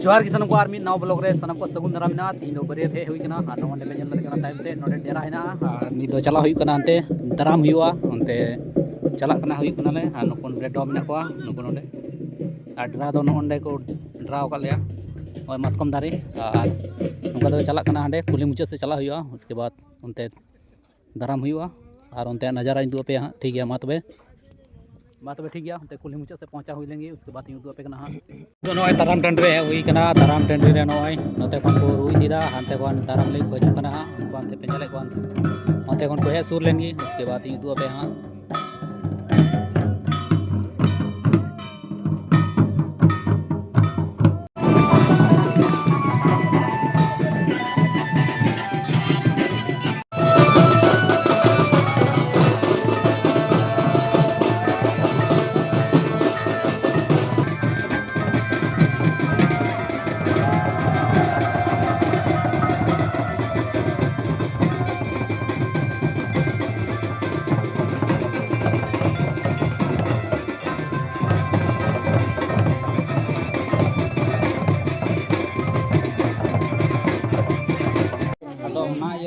जोहार किसान को आर्मी नाव ब्लॉग रे सनम को सगुन दाराम ना तीन बरियत हे हुई कना नोंडे पे जल कना टाइम से नोंडे डेरा हेना नि दो चला हुई कना अंते दाराम हुआ अंते चला कना हुई कना ले नुको नोंडे डॉम ने को नुको नोंडे ड्रा दो नोंडे को ड्राव का लिया और मतकम दारी और नुका दो चला कना हंडे कुली मुचे से चला हुआ उसके बाद अंते दाराम हुआ और अंते नजारा इन दो पे ठीक है बात ठीक गया ते कुली मुचाद से पहुंचा हुई लेंगे उसके बाद यूँ पे हाँ तो नॉय ताराम टंडे हुई ताराम टंडे रे नॉय नोते खन को रुई दीदा हानते को ताराम ले को हजू हाँ उनको हानते पे चले को अंते खन को हे सुर लेंगे उसके बाद यूँ पे हाँ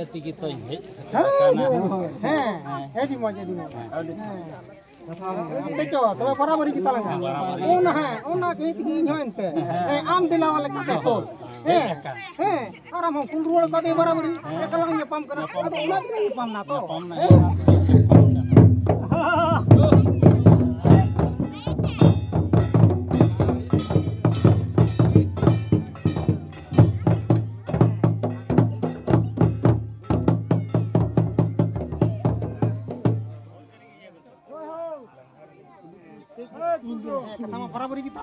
ᱛᱤᱜᱤ ᱛᱚᱧ ᱦᱮᱡ ᱥᱮᱴᱮᱨ ᱟᱹᱰᱤ ᱢᱚᱡᱽ ᱛᱮᱪᱚ ᱛᱚᱵᱮ ᱵᱟᱨᱟᱵᱟᱨᱤ ᱜᱮ ᱛᱟᱞᱟᱝᱟ ᱚᱱᱟ ᱠᱟᱹᱦᱤ ᱛᱮᱜᱮ ᱤᱧ ᱦᱚᱸ ᱮᱱᱛᱮ ᱟᱢ ᱫᱤᱞᱟᱣᱟ ᱞᱮᱠᱟᱛᱮ ᱛᱚᱞ ᱟᱨ ᱟᱢ ᱦᱚᱸ ᱠᱩᱞ ᱨᱩᱣᱟᱹᱲ ᱠᱟᱫᱮ ᱵᱟᱨᱟᱵᱟᱨᱤ ᱮᱠᱟᱞᱟᱝ ᱧᱟᱯᱟᱢ ᱠᱟᱱᱟ ᱟᱫᱚ ᱚᱱᱟ ᱛᱮᱜᱮ ᱧᱟᱯᱟᱢ ᱱᱟ ᱛᱚ kata mah para beri kita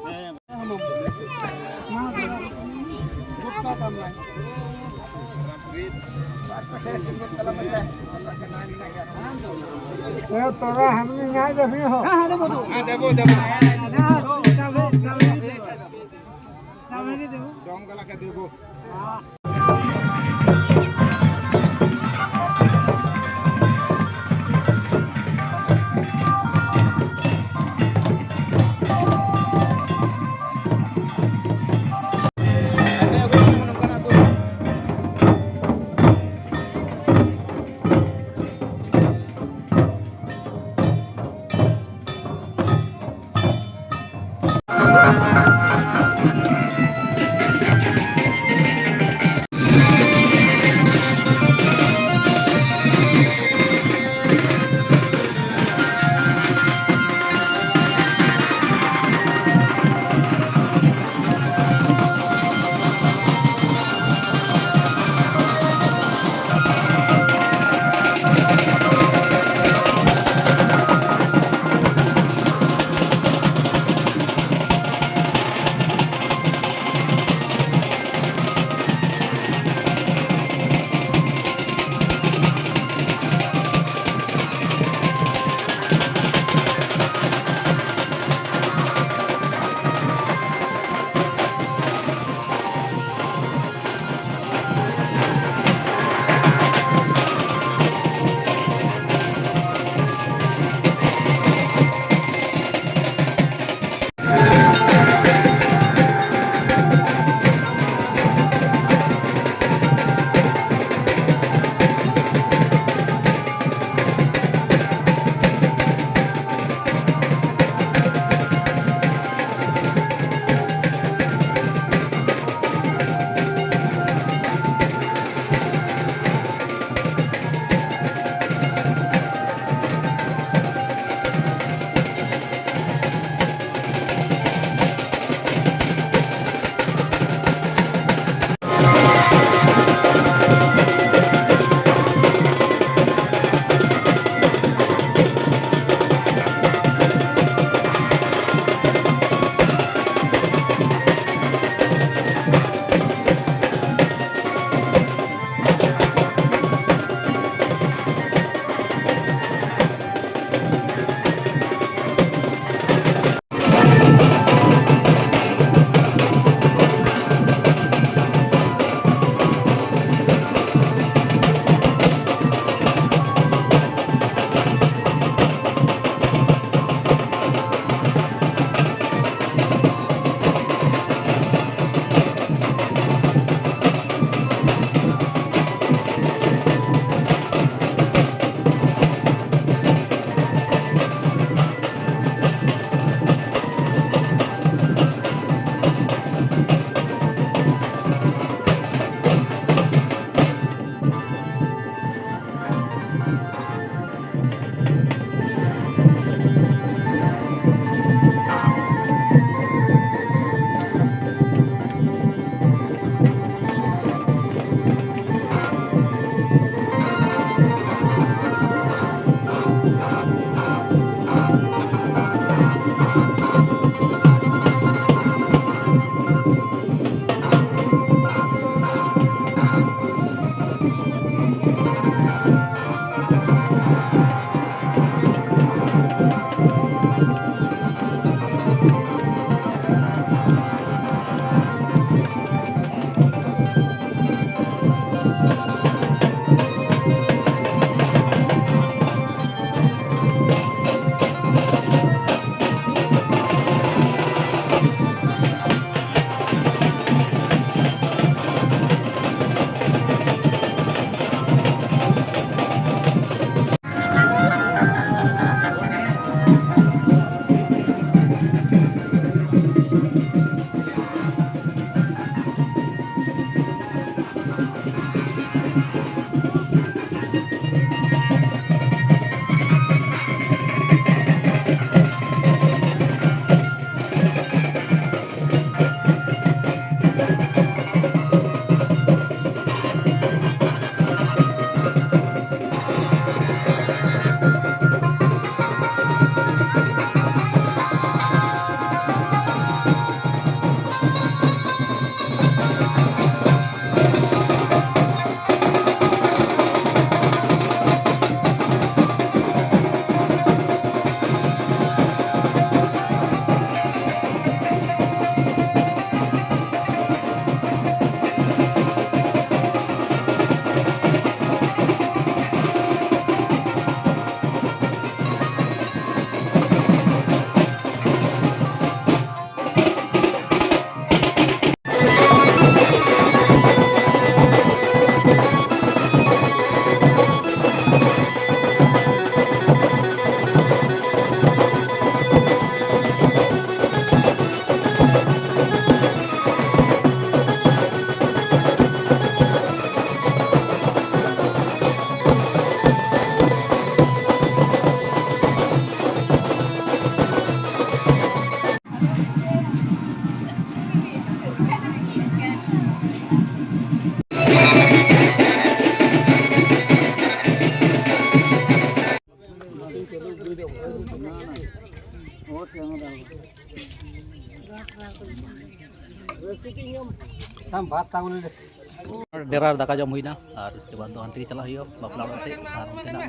डेरा दाका जम हुई ना और उसके बाद हानते चला हुई बापला से और तेना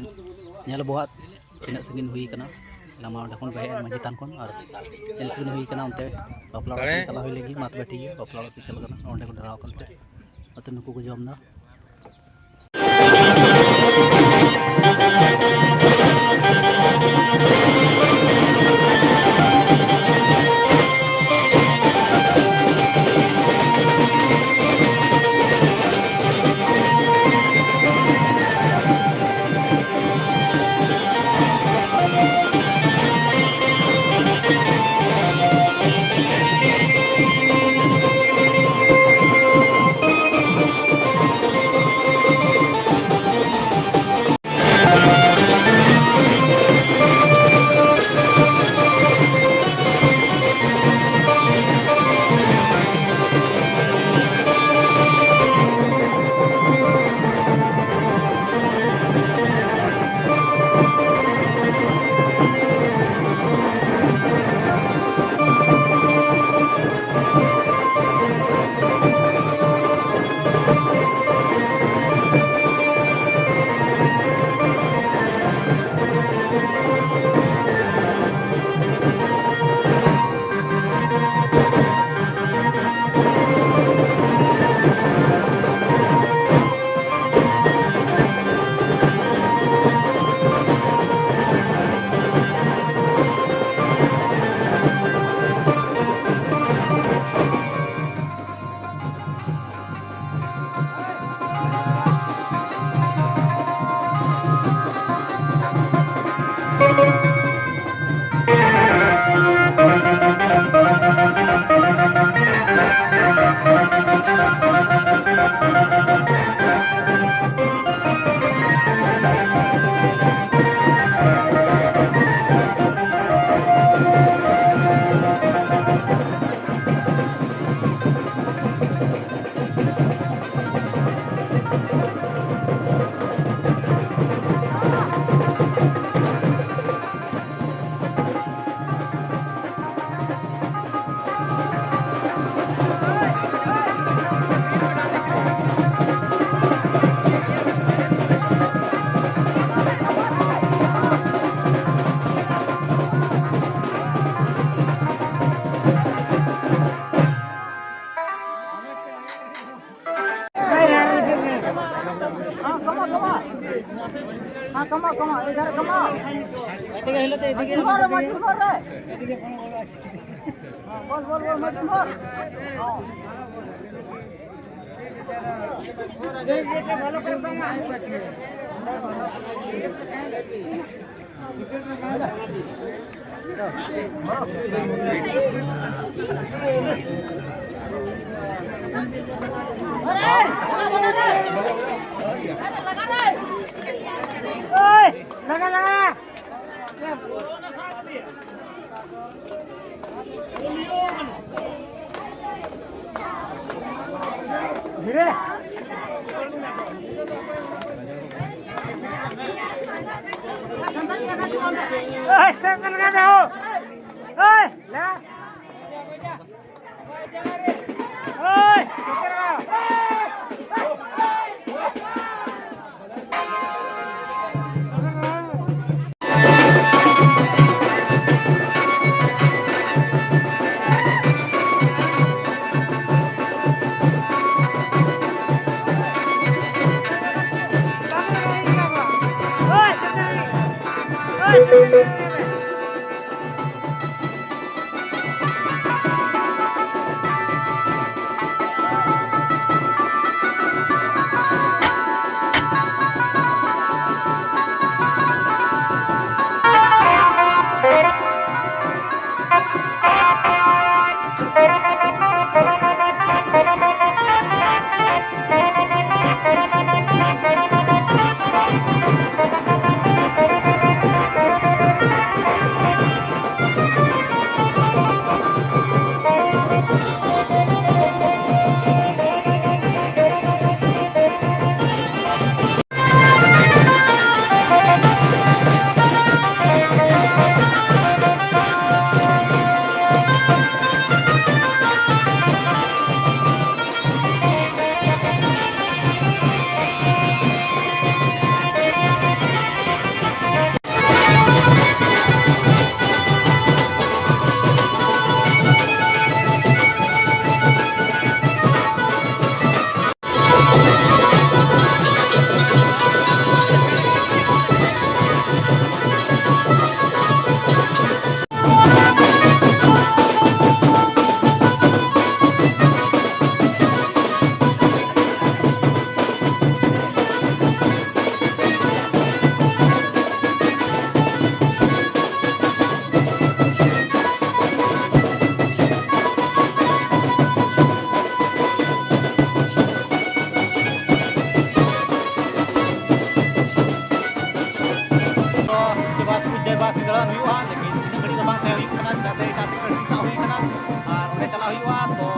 नेल बोहात तीना संगिन हुई कना लामा ढकन बहे माजी तान कोन और तीन संगिन हुई कना उनते बापला से चला हुई लेगी मात बैठी है बापला से चला कना ओंडे को डराव करते अत नुकु को जम ना Oi! देर बाद सिंदड़न हुआ लेकिन इन घड़ी तो बांग तय हुई कना चदा से एटा से घड़ी सा हुई कना और ओडे चला हुआ तो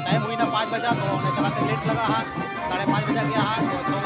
टाइम हुई ना 5 बजे तो ओडे चलाते लेट लगा हा 5:30 बजे गया हा तो